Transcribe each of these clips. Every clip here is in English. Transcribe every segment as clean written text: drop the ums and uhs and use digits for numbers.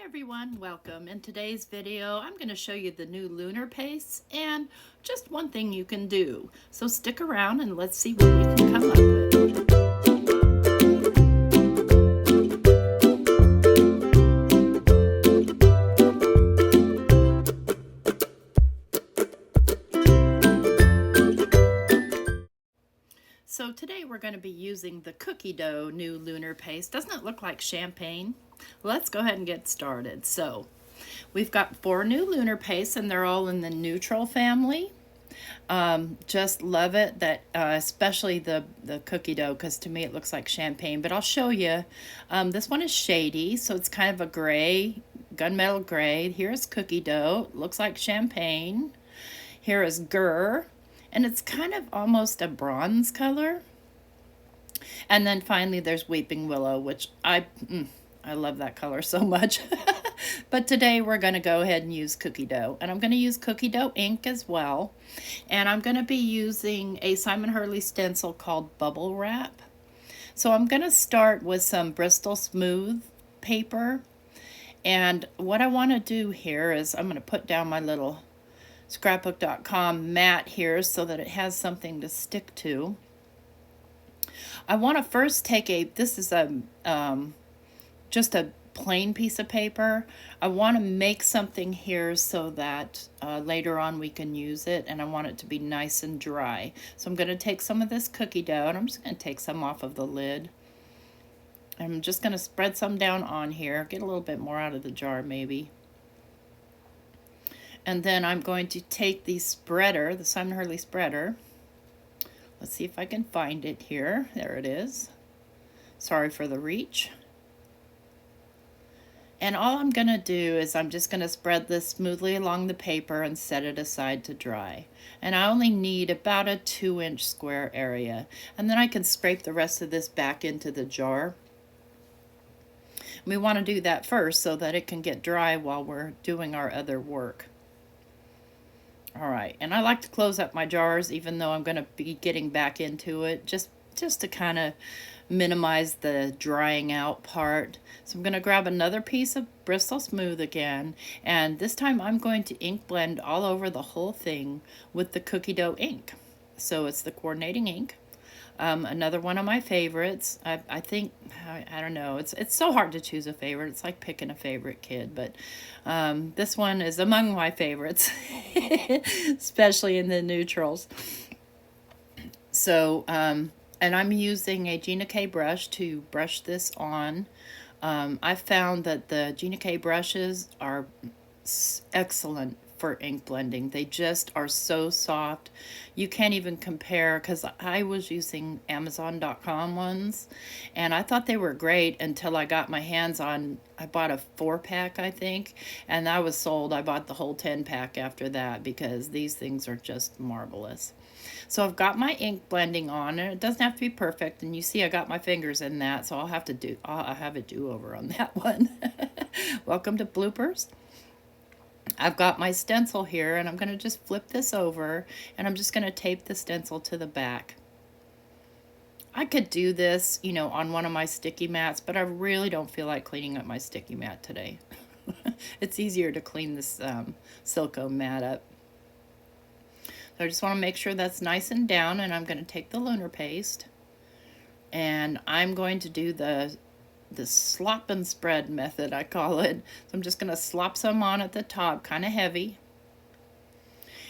Everyone, welcome. In today's video, I'm going to show you the new lunar paste and just one thing you can do. So stick around and let's see what we can come up with. So today we're going to be using the Cookie Dough new lunar paste. Doesn't it look like champagne? Let's go ahead and get started. So we've got 4 new lunar pastes and they're all in the neutral family. Just love it, that especially the cookie dough, because to me it looks like champagne, but I'll show you. This one is shady, so it's kind of a gray, gunmetal gray. Here's cookie dough, it looks like champagne. Here is Gur, and it's kind of almost a bronze color. And then finally there's Weeping Willow, which I love that color so much. But today we're going to go ahead and use cookie dough. And I'm going to use cookie dough ink as well. And I'm going to be using a Simon Hurley stencil called Bubble Wrap. So I'm going to start with some Bristol Smooth paper. And what I want to do here is I'm going to put down my little scrapbook.com mat here so that it has something to stick to. I want to first take this is just a plain piece of paper. I want to make something here so that later on we can use it, and I want it to be nice and dry. So I'm going to take some of this cookie dough, and I'm just going to take some off of the lid. I'm just going to spread some down on here, get a little bit more out of the jar maybe. And then I'm going to take the spreader, the Simon Hurley spreader. Let's see if I can find it here. There it is. Sorry for the reach. And all I'm going to do is I'm just going to spread this smoothly along the paper and set it aside to dry. And I only need about a 2-inch square area. And then I can scrape the rest of this back into the jar. We want to do that first so that it can get dry while we're doing our other work. All right, and I like to close up my jars even though I'm going to be getting back into it, just to kind of minimize the drying out part. So I'm going to grab another piece of Bristol Smooth again, and this time I'm going to ink blend all over the whole thing with the cookie dough ink. So it's the coordinating ink. Another one of my favorites. I think, I don't know, it's so hard to choose a favorite. It's like picking a favorite kid, but this one is among my favorites, especially in the neutrals. So, and I'm using a Gina K brush to brush this on. I found that the Gina K brushes are excellent for ink blending. They just are so soft. You can't even compare, because I was using Amazon.com ones and I thought they were great until I got my hands on, I bought a 4-pack I think, and I was sold. I bought the whole 10-pack after that because these things are just marvelous. So I've got my ink blending on, and it doesn't have to be perfect, and you see I got my fingers in that, so I'll have a do-over on that one. Welcome to bloopers. I've got my stencil here, and I'm going to just flip this over, and I'm just going to tape the stencil to the back. I could do this, you know, on one of my sticky mats, but I really don't feel like cleaning up my sticky mat today. It's easier to clean this silicone mat up. So I just want to make sure that's nice and down, and I'm going to take the lunar paste, and I'm going to do the slop and spread method, I call it. So I'm just going to slop some on at the top, kind of heavy.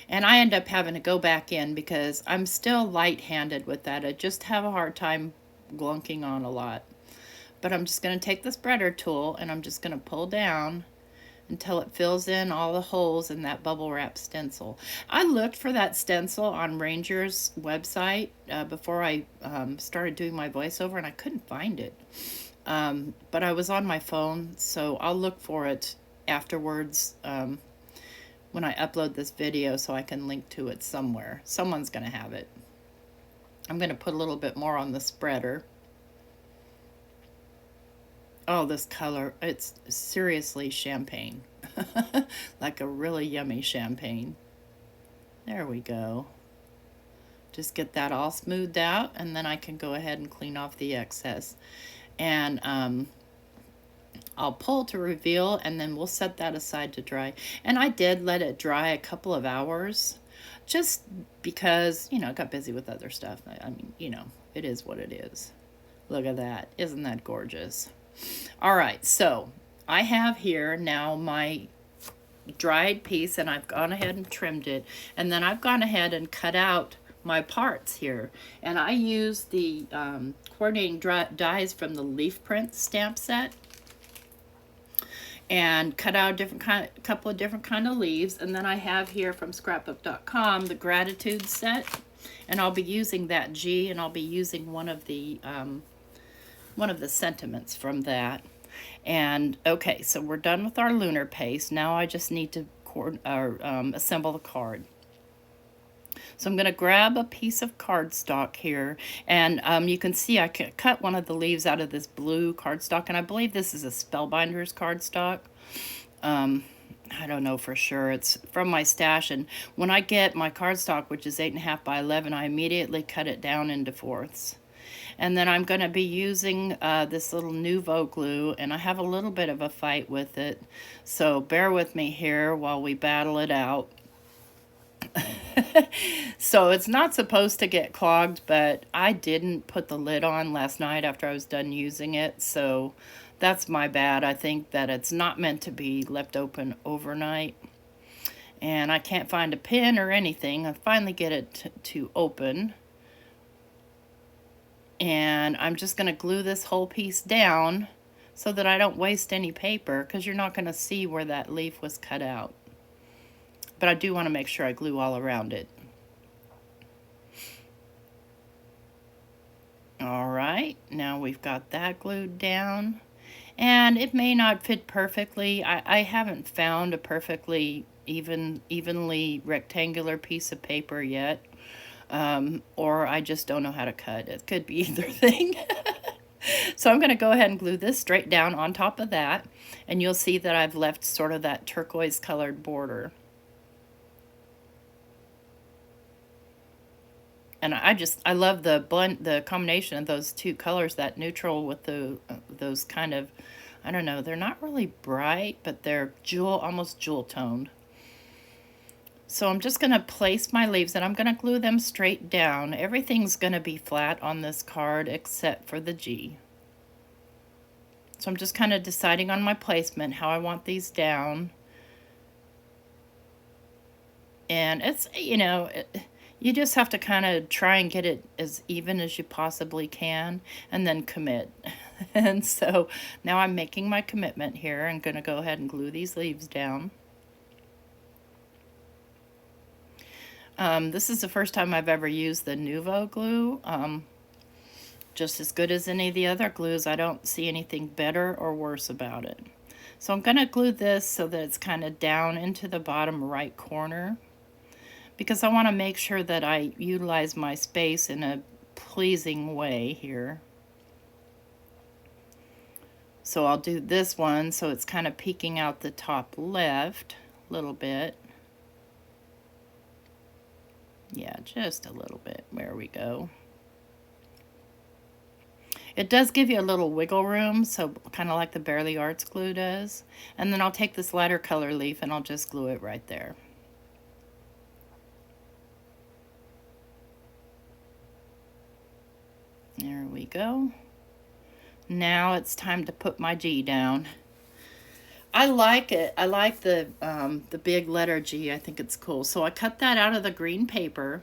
And I end up having to go back in because I'm still light-handed with that. I just have a hard time glunking on a lot. But I'm just going to take the spreader tool and I'm just going to pull down until it fills in all the holes in that bubble wrap stencil. I looked for that stencil on Ranger's website before I started doing my voiceover, and I couldn't find it. But I was on my phone, so I'll look for it afterwards when I upload this video so I can link to it somewhere. Someone's going to have it. I'm going to put a little bit more on the spreader. Oh, this color, it's seriously champagne. Like a really yummy champagne. There we go. Just get that all smoothed out, and then I can go ahead and clean off the excess. And I'll pull to reveal, and then we'll set that aside to dry. And I did let it dry a couple of hours just because, I got busy with other stuff. I mean, it is what it is. Look at that. Isn't that gorgeous? All right, so I have here now my dried piece, and I've gone ahead and trimmed it, and then I've gone ahead and cut out my parts here, and I use the coordinating dies from the leaf print stamp set, and cut out a couple of different kind of leaves. And then I have here from scrapbook.com the gratitude set, and I'll be using that G, and I'll be using one of the sentiments from that. And okay, so we're done with our lunar paste. Now I just need to assemble the card. So I'm going to grab a piece of cardstock here, and you can see I cut one of the leaves out of this blue cardstock, and I believe this is a Spellbinders cardstock. I don't know for sure. It's from my stash, and when I get my cardstock, which is 8.5 by 11, I immediately cut it down into fourths. And then I'm going to be using this little Nouveau glue, and I have a little bit of a fight with it, so bear with me here while we battle it out. So it's not supposed to get clogged, but I didn't put the lid on last night after I was done using it, so that's my bad. I think that it's not meant to be left open overnight, and I can't find a pin or anything. I finally get it to open, and I'm just going to glue this whole piece down so that I don't waste any paper, because you're not going to see where that leaf was cut out. But I do want to make sure I glue all around it. All right, now we've got that glued down. And it may not fit perfectly. I haven't found a perfectly evenly rectangular piece of paper yet. Or I just don't know how to cut. It could be either thing. So I'm going to go ahead and glue this straight down on top of that. And you'll see that I've left sort of that turquoise colored border. And I love the combination of those two colors, that neutral with those kind of, I don't know, they're not really bright, but they're almost jewel toned. So I'm just going to place my leaves, and I'm going to glue them straight down. Everything's going to be flat on this card except for the G. So I'm just kind of deciding on my placement, how I want these down. And it's, you just have to kind of try and get it as even as you possibly can, and then commit. And so now I'm making my commitment here. I'm going to go ahead and glue these leaves down. This is the first time I've ever used the Nouveau glue. Just as good as any of the other glues. I don't see anything better or worse about it. So I'm going to glue this so that it's kind of down into the bottom right corner, because I want to make sure that I utilize my space in a pleasing way here. So I'll do this one so it's kind of peeking out the top left a little bit. Yeah, just a little bit. There we go. It does give you a little wiggle room, so kind of like the Barely Arts glue does. And then I'll take this lighter color leaf and I'll just glue it right there. There we go. Now it's time to put my G down. I like it. I like the big letter G. I think it's cool. So I cut that out of the green paper,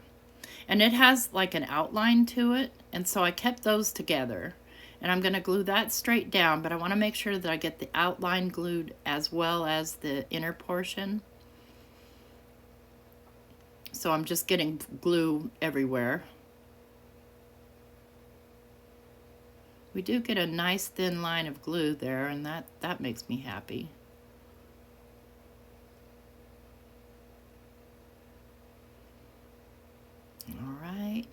and it has like an outline to it, and so I kept those together. And I'm going to glue that straight down, but I want to make sure that I get the outline glued as well as the inner portion. So I'm just getting glue everywhere. We do get a nice thin line of glue there, and that makes me happy. All right,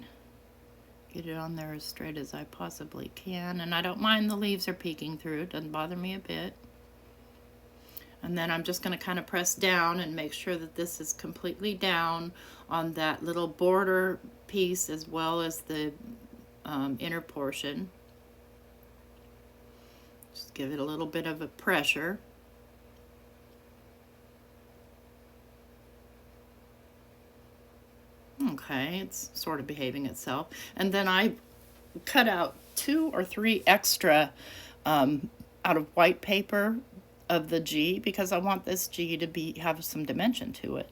get it on there as straight as I possibly can, and I don't mind the leaves are peeking through. It doesn't bother me a bit. And then I'm just going to kind of press down and make sure that this is completely down on that little border piece as well as the inner portion. Just Just give it a little bit of a pressure. Okay, it's sort of behaving itself. And then I cut out 2 or 3 extra out of white paper of the G because I want this G to have some dimension to it.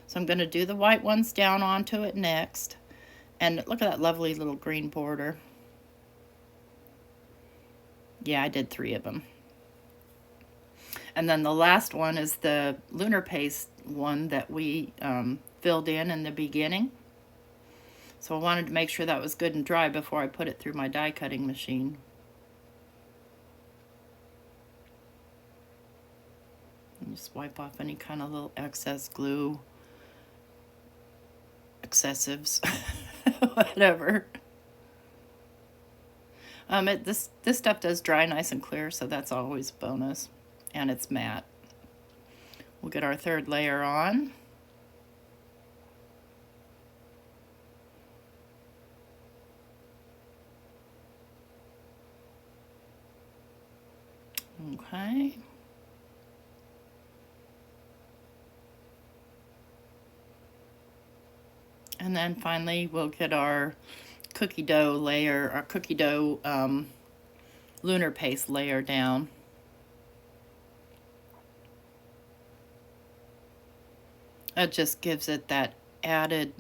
So I'm going to do the white ones down onto it next. And look at that lovely little green border. Yeah, I did 3 of them. And then the last one is the Lunar Paste one that we filled in the beginning. So I wanted to make sure that was good and dry before I put it through my die cutting machine. And just wipe off any kind of little excess glue, excessives, whatever. This stuff does dry nice and clear, so that's always a bonus. And it's matte. We'll get our 3rd layer on. Okay. And then finally we'll get our cookie dough layer, our cookie dough lunar paste layer down. It just gives it that added,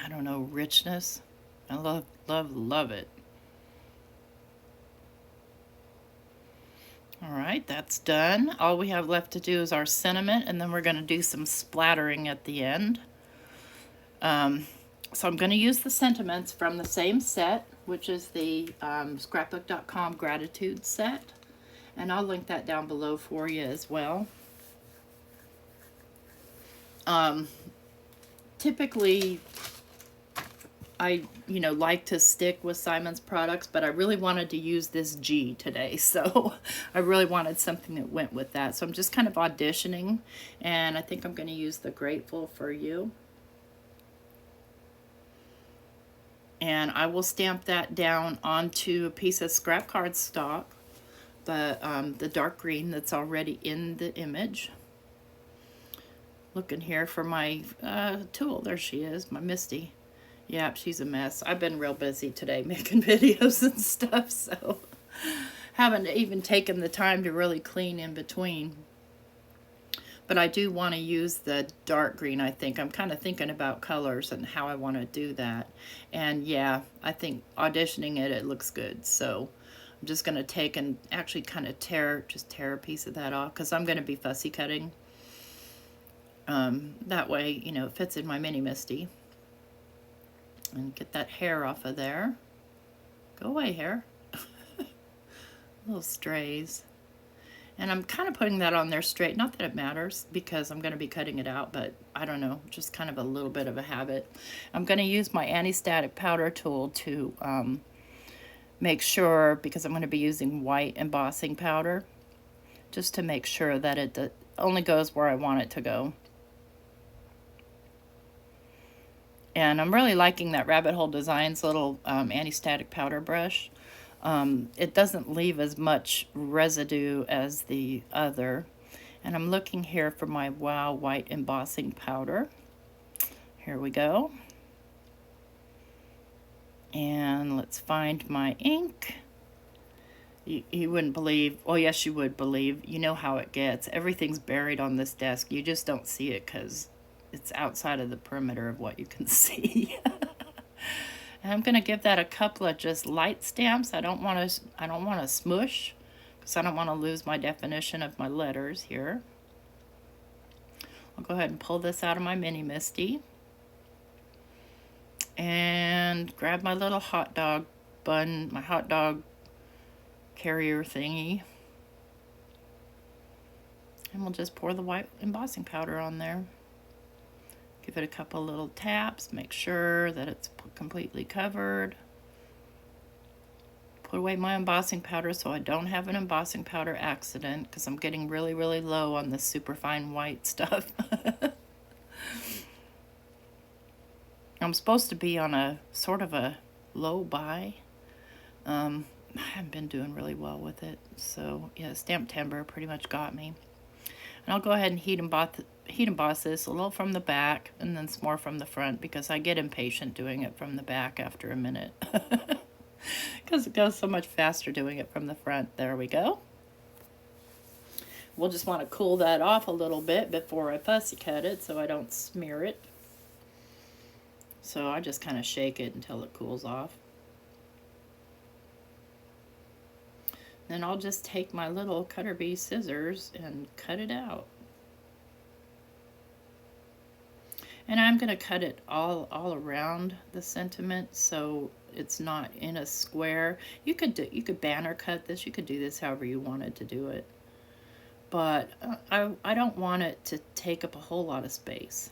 I don't know, richness. I love, love, love it. All right, that's done. All we have left to do is our sentiment, and then we're going to do some splattering at the end. So I'm going to use the sentiments from the same set, which is the scrapbook.com gratitude set. And I'll link that down below for you as well. Typically, I like to stick with Simon's products, but I really wanted to use this G today, so I really wanted something that went with that. So I'm just kind of auditioning, and I think I'm going to use the Grateful for You. And I will stamp that down onto a piece of scrap cardstock, the dark green that's already in the image. Looking here for my tool. There she is, my Misty. Yep, she's a mess. I've been real busy today making videos and stuff, so haven't even taken the time to really clean in between. But I do want to use the dark green, I think. I'm kind of thinking about colors and how I want to do that. And yeah, I think auditioning it looks good. So I'm just going to take and actually kind of tear a piece of that off because I'm going to be fussy cutting. That way, it fits in my mini Misty. And get that hair off of there. Go away, hair. Little strays. And I'm kind of putting that on there straight. Not that it matters because I'm going to be cutting it out, but I don't know, just kind of a little bit of a habit. I'm going to use my anti-static powder tool to make sure, because I'm going to be using white embossing powder, just to make sure that it only goes where I want it to go. And I'm really liking that Rabbit Hole Designs little anti-static powder brush. It doesn't leave as much residue as the other. And I'm looking here for my Wow White Embossing Powder. Here we go. And let's find my ink. You wouldn't believe, well, yes, you would believe. You know how it gets. Everything's buried on this desk. You just don't see it because it's outside of the perimeter of what you can see. And I'm going to give that a couple of just light stamps. I don't want to smush because I don't want to lose my definition of my letters here. I'll go ahead and pull this out of my mini Misty and grab my little hot dog bun, my hot dog carrier thingy, and we'll just pour the white embossing powder on there. Give it a couple little taps, make sure that it's completely covered. Put away my embossing powder so I don't have an embossing powder accident because I'm getting really, really low on this super fine white stuff. I'm supposed to be on a sort of a low buy. I haven't been doing really well with it. So yeah, stamp timber pretty much got me. And I'll go ahead and heat emboss this a little from the back and then some more from the front because I get impatient doing it from the back after a minute. Because it goes so much faster doing it from the front. There we go. We'll just want to cool that off a little bit before I fussy cut it so I don't smear it. So I just kind of shake it until it cools off. Then I'll just take my little cutter bee scissors and cut it out. And I'm going to cut it all around the sentiment so it's not in a square. You could banner cut this. You could do this however you wanted to do it. But I don't want it to take up a whole lot of space.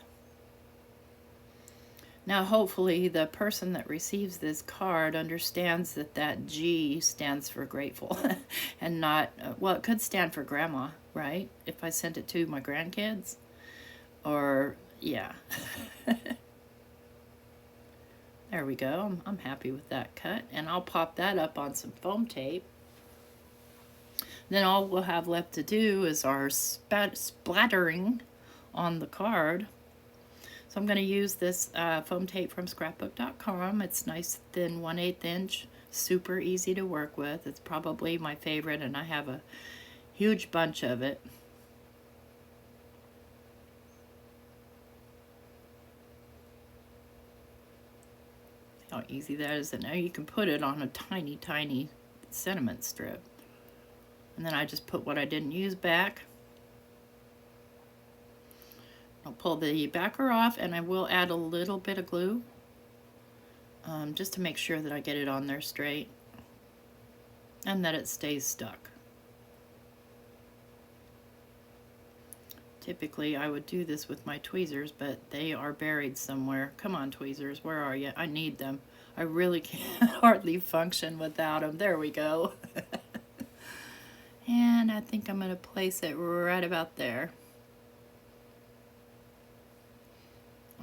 Now hopefully the person that receives this card understands that that G stands for grateful and not, well, it could stand for grandma, right? If I sent it to my grandkids or, yeah. There we go. I'm happy with that cut. And I'll pop that up on some foam tape. Then all we'll have left to do is our splattering on the card. So I'm going to use this foam tape from scrapbook.com. It's nice, thin, 1/8 inch, super easy to work with. It's probably my favorite, and I have a huge bunch of it. How easy that is. And now you can put it on a tiny, tiny sentiment strip. And then I just put what I didn't use back. I'll pull the backer off, and I will add a little bit of glue just to make sure that I get it on there straight and that it stays stuck. Typically I would do this with my tweezers, but they are buried somewhere. Come on, tweezers, where are you? I need them. I really can't hardly function without them. There we go. And I think I'm going to place it right about there.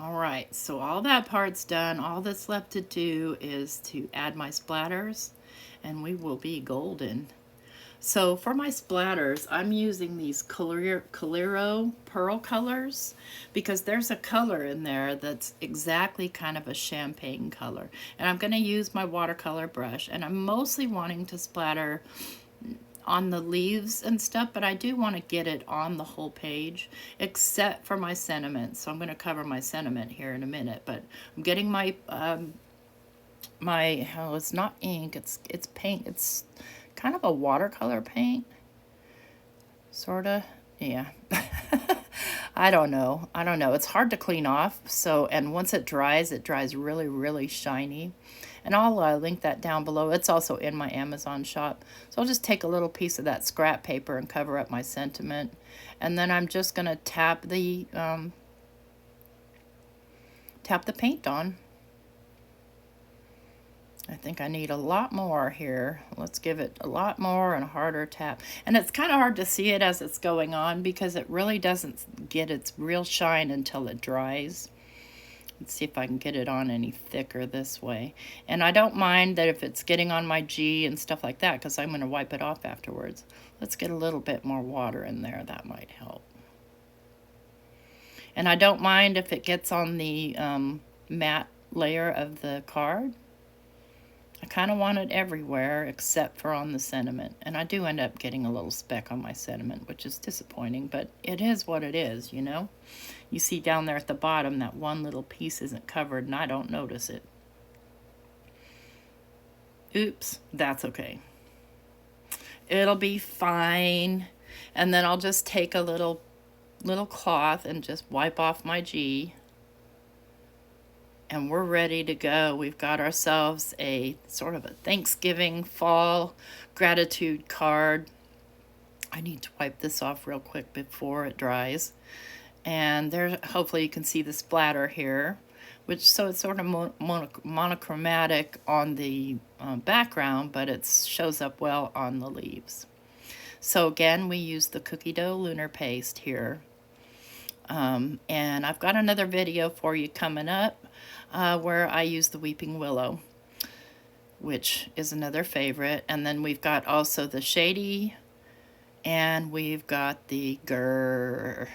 Alright, so all that part's done. All that's left to do is to add my splatters, and we will be golden. So for my splatters, I'm using these Coliro pearl colors because there's a color in there that's exactly kind of a champagne color. And I'm going to use my watercolor brush, and I'm mostly wanting to splatter on the leaves and stuff, but I do want to get it on the whole page except for my sentiment. So I'm going to cover my sentiment here in a minute, but I'm getting my oh, it's not ink, it's paint. It's kind of a watercolor paint, sort of. Yeah. I don't know. It's hard to clean off. So, and once it dries really, really shiny. And I'll link that down below. It's also in my Amazon shop. So I'll just take a little piece of that scrap paper and cover up my sentiment. And then I'm just going to tap the paint on. I think I need a lot more here. Let's give it a lot more and a harder tap. And it's kind of hard to see it as it's going on because it really doesn't get its real shine until it dries. Let's see if I can get it on any thicker this way. And I don't mind that if it's getting on my G and stuff like that because I'm going to wipe it off afterwards. Let's get a little bit more water in there. That might help. And I don't mind if it gets on the matte layer of the card. I kind of want it everywhere except for on the sentiment. And I do end up getting a little speck on my sentiment, which is disappointing, but it is what it is, you know? You see down there at the bottom that one little piece isn't covered and I don't notice it. Oops, that's okay. It'll be fine. And then I'll just take a little cloth and just wipe off my G. And we're ready to go. We've got ourselves a sort of a Thanksgiving fall gratitude card. I need to wipe this off real quick before it dries. And there, hopefully you can see the splatter here, which so it's sort of monochromatic on the background, but it shows up well on the leaves. So again, we use the Cookie Dough Lunar Paste here. And I've got another video for you coming up where I use the Weeping Willow. which is another favorite. And then we've got also the shady, and we've got the grrr.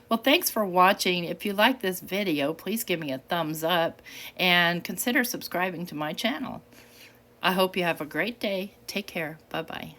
Well, thanks for watching. If you like this video, please give me a thumbs up and consider subscribing to my channel. I hope you have a great day. Take care. Bye-bye.